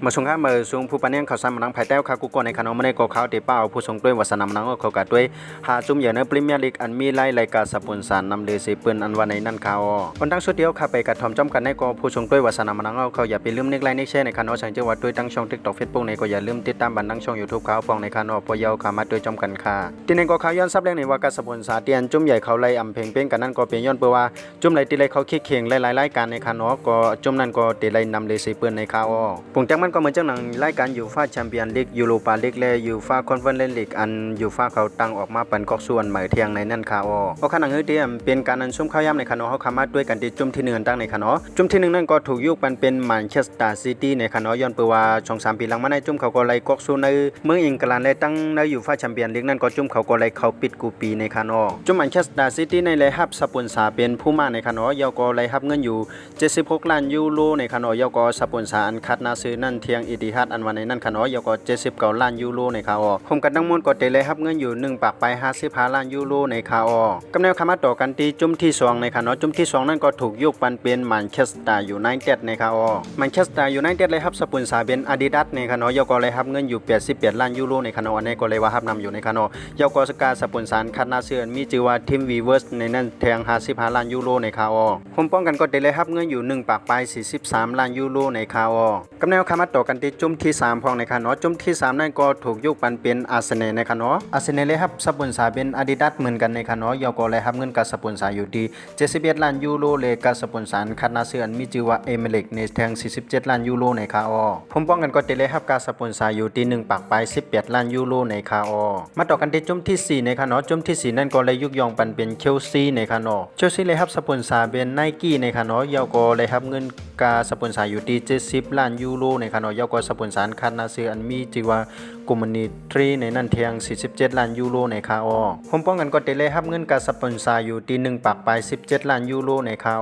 มาชงข้ามือสูงผู้ปนเนียงเขาซ้ำมันนังภายใต้ข้ากุกในขนมมันในกอเขาเตะเป้าผู้ทรงด้วยวัฒนธรรมนังเขากัดด้วยหาจุ่มอย่างในพรีเมียร์ลีกอันมีไล่รายการสปอนเซอร์นำเลเซเปิลอันวันในนั่นเขาคนตั้งชุดเดียวข้าไปกัดทอมจอมกันในกอผู้ทรงด้วยวัฒนธรรมนังเขาอย่าไปลืมเน็กไลน์เน็กแชร์ในขนมสังเจวัดด้วยตั้งช่องทิกตอกเฟซบุ๊กในก็อย่าลืมติดตามบันตั้งช่องยูทูบเขาฟองในขนมพอยาวขามาด้วยจอมกันค่ะที่ในกอเขาย้อนซับแรงในว่าการสปอนเซอร์เตียนจุ่มใหญ่เขาไล่อำเพลงเป็นกันนั่นก็เป็นย้อนเปว่าจุ่มไหลตีไล่เขาคิดเข่งหลายรายการในขนมก็จุ่มนั่นก็ตีไล่นำเลเซเปิลในเขาปุ่งจังมันก็เหมือนจังหนังรายการอยู่ฟ้าแชมเปี้ยนลีกยูโรปาลีกและยูฟ่าคอนเฟอเรนซ์ลีกอันยูฟ่าเขาตั้งออกมาเป็นกอกส่วนหมายเทียงในนั่นค่ะเพราะขณะนี้เดียมเป็นการอันซุ่มเข้าย่ำในคณะเขาขามาด้วยกันที่จุ่มที่หนึ่งตั้งในคณะจุ่มที่หนึ่งนั่นก็ถูกยุบเป็นแมนเชสเตอร์ซิตี้ในคณะย้อนเปว่าช่อง3 ปีหลังมาในจุ่มเขาก็ไล่กอกส่วนในเมืองอังกฤษและตั้งในยูฟ่าแชมเปี้ยนลีกนั่นก็จุ่มเขาก็ไล่เขาปิดกูปีในคณะจุ่มแมนเชสเตอร์ซิตี้ในไล่ฮับสปอนเซอร์เป็นผู้มาในคณะยาวก็ไล่ฮับเงินอยู่76 ล้านยูโรในคณะยาวก็สปอนเซอร์อันคัดนาซื้อนั่นเทียงอิติฮัดอันวันในนั่นคณะยาวก็79 ล้านยูโรในคาผมกันทั้งมวลก็ได้เลยครับเงินอยู่1 ปากไป55 ล้านยูโรในคากำเนิดคำว่าต่อกันที่จุ่มที่2ในคาจุ่มที่2นั่นก็ถูกยกปันเป็นแมนเชสเตอร์ยูไนเต็ดในคาแมนเชสเตอร์ยูไนเต็ดเลยครับสปอนเซอร์เป็นอาดิดาสในคายก็เลยครับเงินอยู่88 ล้านยูโรในคาอันนี้ก็เลยว่าครับนำอยู่ในคายก็สกาสปอนเซอร์คัดนาเสือมีชื่อว่าทีมวีเวิร์สในนั้นแทง55 ล้านยูโรในคาผมป้องกันก็ได้เลยครับเงินอยู่1 ปากไป43 ล้านยูโรในคากำเนิดคำว่าต่อกันที่จุ่มที่3พองในคาจุ่มที่3นั่นก็ถูกยกปันเป็นอาร์เซนอลในคาอาร์เซนอลเลยครับสปอนเซอร์เป็นอาดิดาสเหมือนกันในคายก็เลยครับเงินกับสปอนเซอร์อยู่ที่71 ล้านยูโรเลยกับสปอนเซอร์คัดนาเสือมีชื่อว่าเอเมเล็กในแทง47 ล้านยูโรในคาผมป้องกันก็ได้เลยครับกับสปอนเซอร์อยู่ที่1 ปากไป18 ล้านยูโรในคามาต่อกันที่จุ่มที่4ในคาจุ่มที่4นั่นก็เลยยุกยองปันเป็นเชลซีในคาเชลซีเลยครับสปอนเซอร์เป็นไนกี้ในคายก็เลยครับเงินกับสปอนเซอร์อยู่ที่70 ล้านยูโรในคายก็สปอนเซอร์คัดนาเสือมีชื่อว่ากุมนิทรีในนั่นเทียง47 ล้านยูโรในคาผมป้องกันก็ได้เลยครับเงินกับสปอนเซอร์อยู่ที่1 ปากไป17 ล้านยูโรในคา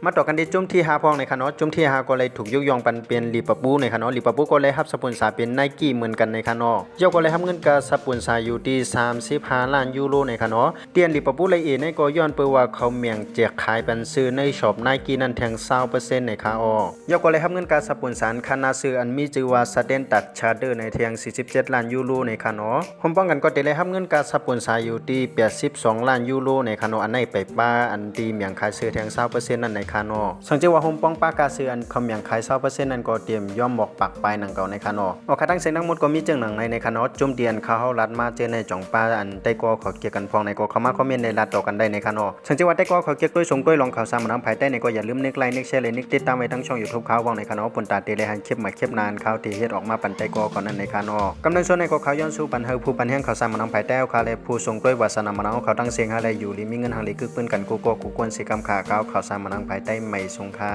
มาต่อกันที่จุ่มที่5พองในคาจุ่มที่5ก็เลยถูกยกย่องปันเป็นลิเวอร์พูลในคาลิเวอร์พูลก็เลยครับสปอนเซอร์เป็นไนกี้เหมือนกันในคายก็เลยครับเงินกับสปอนเซอร์อยู่ที่35 ล้านยูโรในคาเตียนลิเวอร์พูลเลยเองในก็ย้อนเปิดว่าเขาเมียงแจกขายเป็นซื้อในช็อปไนกี้นั่นแทง20%ในคายก็เลยครับเงินกับสปอนเซอร์คันนาซื้ออันมีชื่อว่าสเตนดัดชาร์เดอร์ในแทง47 ล้านยูโรในคาผมป้องกันก็ได้เลยครับเงินกับสปอนเซอร์อยู่ที่82 ล้านยูโรในคาอันในไปป้าอันตีเมียงขายซื้อแทง20%นั่นในคาสังเกตว่าผมป้องป้ากาซื้ออันเขาเมียงขาย20%นั่นก็เตรียมย่อมบอกปักไปนังเก่าในคาออกค่าตั้งเสียงทั้งหมดก็มีเจิงหนังในคาจุ่มเดียนเขารัดมาเจอในจ่องป้าอันใต้ก็ขอเกี่ยวกันพองในก็เข้ามาคอมเมนต์ในรัดต่อกันได้ในคาสังเกตว่าใต้ก็ขอเกี่ยวด้วยส่งด้วยลองข่าวสารมาทางภายใต้ในก็อย่าลืมเน็กไลน์เน็กแชร์เลยเน็กติดตามไว้ทั้งช่อง YouTube เขาวางในคาผลตาเตเลยหันคลิปใหม่คลิปนานข่าวที่เฮ็ดออกมาปันใต้ก็ก่อนนั้นในคากำลังส่วนในก็เขาย้อนสู่ปันเฮาผู้ปันแห่งข่าวสารมาทางภายใต้เขาและผู้ส่งด้วยวาสนามาทางเขาตั้งเสียงอะไรอยู่ลิมีเงินหางลิกึกปืนกันกูก็กูควรสิกำขาข่าวสารมาทางภายใต้ไม่สงค่า